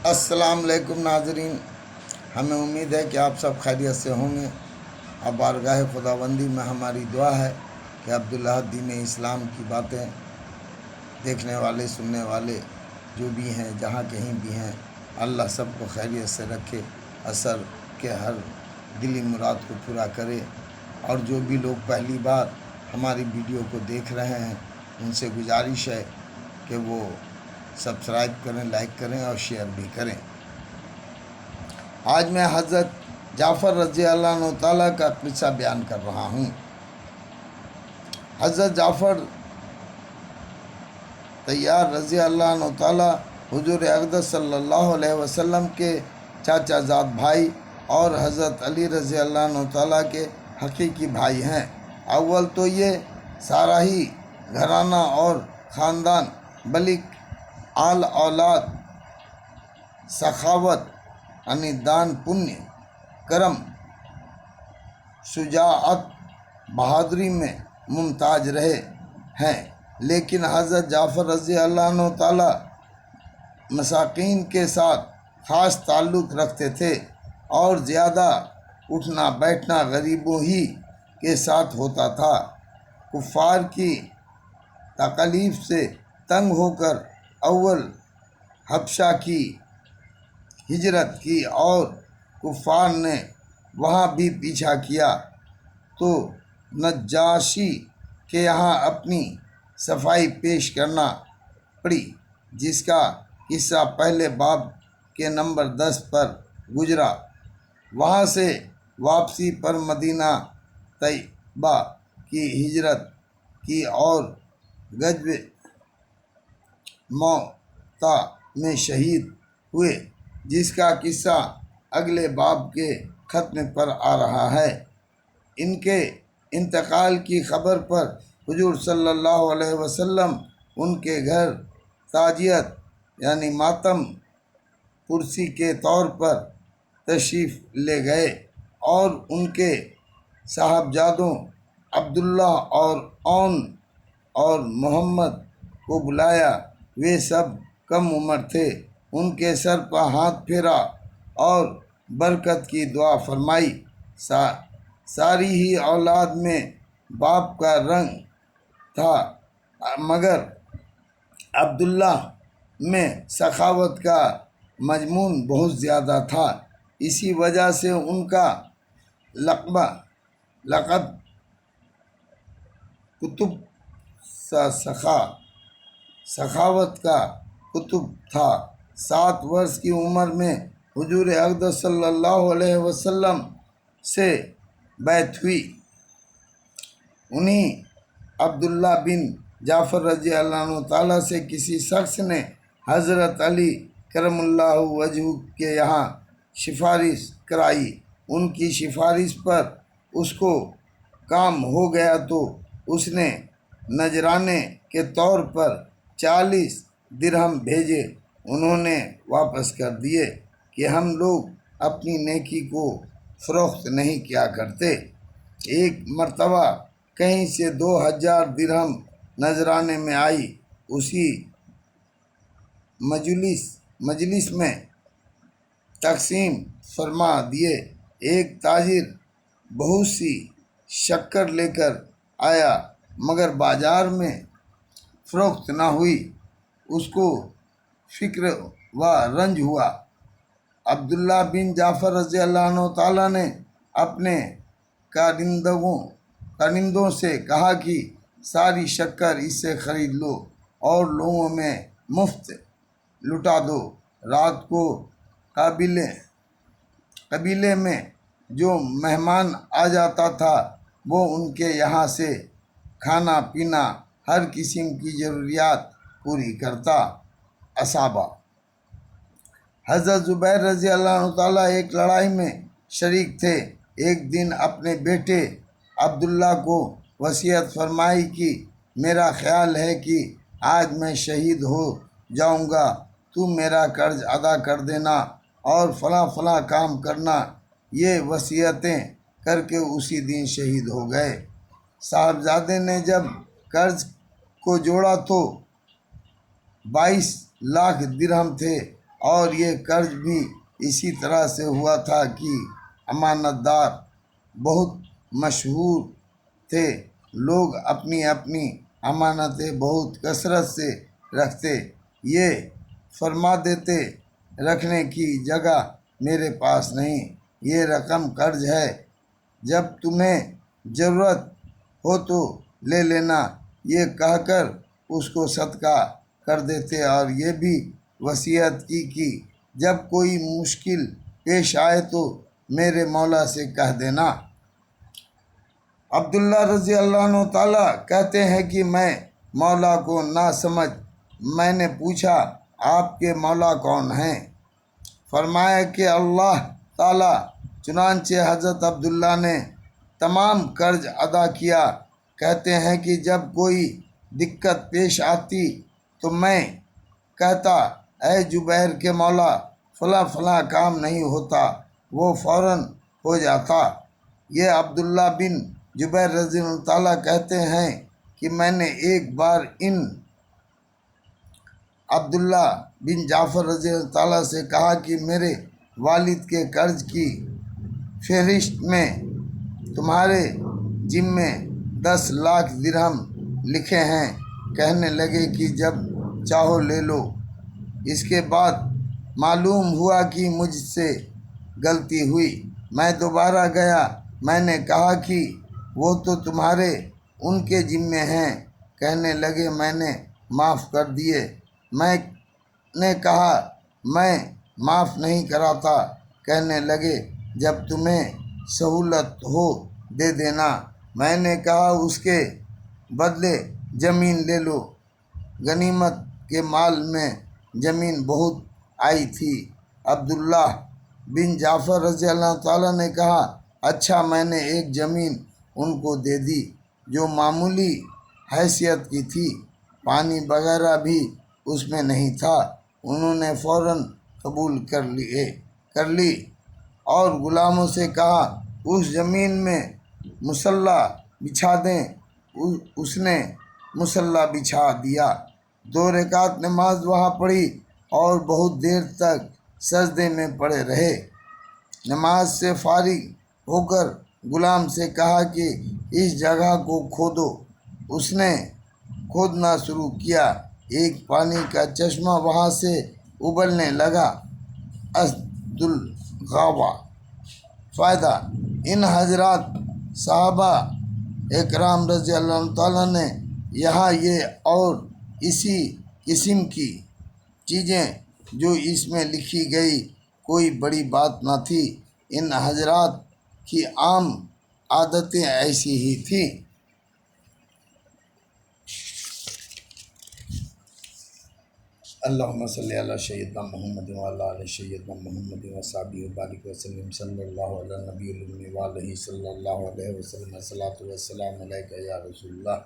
السلام علیکم ناظرین، ہمیں امید ہے کہ آپ سب خیریت سے ہوں گے۔ اب بارگاہ خداوندی میں ہماری دعا ہے کہ عبداللہ دین اسلام کی باتیں دیکھنے والے سننے والے جو بھی ہیں جہاں کہیں بھی ہیں، اللہ سب کو خیریت سے رکھے، اثر کے ہر دلی مراد کو پورا کرے۔ اور جو بھی لوگ پہلی بار ہماری ویڈیو کو دیکھ رہے ہیں ان سے گزارش ہے کہ وہ سبسکرائب کریں، لائک کریں اور شیئر بھی کریں۔ آج میں حضرت جعفر رضی اللہ عنہ تعالیٰ کا قصہ بیان کر رہا ہوں۔ حضرت جعفر طیار رضی اللہ عنہ تعالیٰ حضور اقدس صلی اللہ علیہ وسلم کے چاچا زاد بھائی اور حضرت علی رضی اللہ عنہ تعالیٰ کے حقیقی بھائی ہیں۔ اول تو یہ سارا ہی گھرانہ اور خاندان بلک آل اولاد سخاوت یعنی دان پنیہ، کرم، شجاعت، بہادری میں ممتاز رہے ہیں، لیکن حضرت جعفر رضی اللہ عنہ تعالیٰ مساکین کے ساتھ خاص تعلق رکھتے تھے اور زیادہ اٹھنا بیٹھنا غریبوں ہی کے ساتھ ہوتا تھا۔ کفار کی تکالیف سے تنگ ہو کر اول حبشہ کی ہجرت کی اور کفار نے وہاں بھی پیچھا کیا تو نجاشی کے یہاں اپنی صفائی پیش کرنا پڑی، جس کا قصہ پہلے باب کے نمبر 10 پر گزرا۔ وہاں سے واپسی پر مدینہ طیبہ کی ہجرت کی اور غزوہ موتا میں شہید ہوئے، جس کا قصہ اگلے باب کے ختم پر آ رہا ہے۔ ان کے انتقال کی خبر پر حضور صلی اللہ علیہ وسلم ان کے گھر تعزیت یعنی ماتم پرسی کے طور پر تشریف لے گئے اور ان کے صاحبزادوں عبداللہ اور اون اور محمد کو بلایا۔ وہ سب کم عمر تھے۔ ان کے سر پر ہاتھ پھیرا اور برکت کی دعا فرمائی۔ ساری ہی اولاد میں باپ کا رنگ تھا، مگر عبداللہ میں سخاوت کا مضمون بہت زیادہ تھا۔ اسی وجہ سے ان کا لقب کتب سخاوت کا کتب تھا۔ 7 برس کی عمر میں حضور اقدس صلی اللہ علیہ وسلم سے بیعت ہوئی۔ انہیں عبداللہ بن جعفر رضی اللہ عنہ تعالیٰ سے کسی شخص نے حضرت علی کرم اللہ وجہہ کے یہاں سفارش کرائی۔ ان کی سفارش پر اس کو کام ہو گیا تو اس نے نذرانے کے طور پر 40 درہم بھیجے۔ انہوں نے واپس کر دیے کہ ہم لوگ اپنی نیکی کو فروخت نہیں کیا کرتے۔ ایک مرتبہ کہیں سے 2000 درہم نذرانے میں آئی۔ اسی مجلس میں تقسیم فرما دیے۔ ایک تاجر بہت سی شکر لے کر آیا مگر بازار میں فروخت نہ ہوئی۔ اس کو فکر و رنج ہوا۔ عبداللہ بن جعفر رضی اللہ عنہ تعالیٰ نے اپنے کارندوں سے کہا کہ ساری شکر اس سے خرید لو اور لوگوں میں مفت لٹا دو۔ رات کو قبیلے میں جو مہمان آ جاتا تھا وہ ان کے یہاں سے کھانا پینا ہر قسم کی ضروریات پوری کرتا۔ اصحابہ حضرت زبیر رضی اللہ عنہ تعالیٰ ایک لڑائی میں شریک تھے۔ ایک دن اپنے بیٹے عبداللہ کو وصیت فرمائی کہ میرا خیال ہے کہ آج میں شہید ہو جاؤں گا، تو میرا قرض ادا کر دینا اور فلاں فلاں کام کرنا۔ یہ وصیتیں کر کے اسی دن شہید ہو گئے۔ صاحبزادے نے جب قرض کو جوڑا تو 22 لاکھ درہم تھے اور یہ قرض بھی اسی طرح سے ہوا تھا کہ امانت دار بہت مشہور تھے، لوگ اپنی اپنی امانتیں بہت کثرت سے رکھتے، یہ فرما دیتے رکھنے کی جگہ میرے پاس نہیں، یہ رقم قرض ہے، جب تمہیں ضرورت ہو تو لے لینا، یہ کہہ کر اس کو صدقہ کر دیتے، اور یہ بھی وصیت کی کہ جب کوئی مشکل پیش آئے تو میرے مولا سے کہہ دینا۔ عبداللہ رضی اللہ عنہ تعالیٰ کہتے ہیں کہ میں مولا کو نہ سمجھ میں نے پوچھا آپ کے مولا کون ہیں؟ فرمایا کہ اللہ تعالیٰ۔ چنانچہ حضرت عبداللہ نے تمام قرض ادا کیا۔ کہتے ہیں کہ جب کوئی دقت پیش آتی تو میں کہتا اے جبیر کے مولا فلاں فلاں کام نہیں ہوتا، وہ فوراً ہو جاتا۔ یہ عبداللہ بن جبیر رضی اللہ تعالیٰ کہتے ہیں کہ میں نے ایک بار ان عبداللہ بن جعفر رضی اللہ تعالیٰ سے کہا کہ میرے والد کے قرض کی فہرست میں تمہارے ذمے 10 لاکھ درہم لکھے ہیں۔ کہنے لگے کہ جب چاہو لے لو۔ اس کے بعد معلوم ہوا کہ مجھ سے غلطی ہوئی، میں دوبارہ گیا، میں نے کہا کہ وہ تو تمہارے ان کے ذمے ہیں۔ کہنے لگے میں نے معاف کر دیے۔ میں نے کہا میں معاف نہیں کراتا۔ کہنے لگے جب تمہیں سہولت ہو دے دینا۔ میں نے کہا اس کے بدلے زمین لے لو۔ غنیمت کے مال میں زمین بہت آئی تھی۔ عبداللہ بن جعفر رضی اللہ تعالیٰ نے کہا اچھا، میں نے ایک زمین ان کو دے دی جو معمولی حیثیت کی تھی، پانی وغیرہ بھی اس میں نہیں تھا، انہوں نے فوراً قبول کر لی اور غلاموں سے کہا اس زمین میں مصلی بچھا دیں۔ اس نے مصلی بچھا دیا، 2 رکعت نماز وہاں پڑھی اور بہت دیر تک سجدے میں پڑے رہے۔ نماز سے فارغ ہو کر غلام سے کہا کہ اس جگہ کو کھودو۔ اس نے کھودنا شروع کیا، ایک پانی کا چشمہ وہاں سے ابلنے لگا۔ اسد الغابہ۔ فائدہ: ان حضرات صحابہ اکرام رضی اللہ تعالیٰ نے یہاں یہ اور اسی قسم کی چیزیں جو اس میں لکھی گئی کوئی بڑی بات نہ تھی، ان حضرات کی عام عادتیں ایسی ہی تھیں۔ اللہم صلی علی سیدنا محمد وعلی آل سیدنا محمد وصحبہ وبارک وسلم۔ صلی اللہ علی نبی الامی وعلیہ صلی اللہ علیہ وسلم۔ الصلاۃ والسلام علیک یا رسول اللہ۔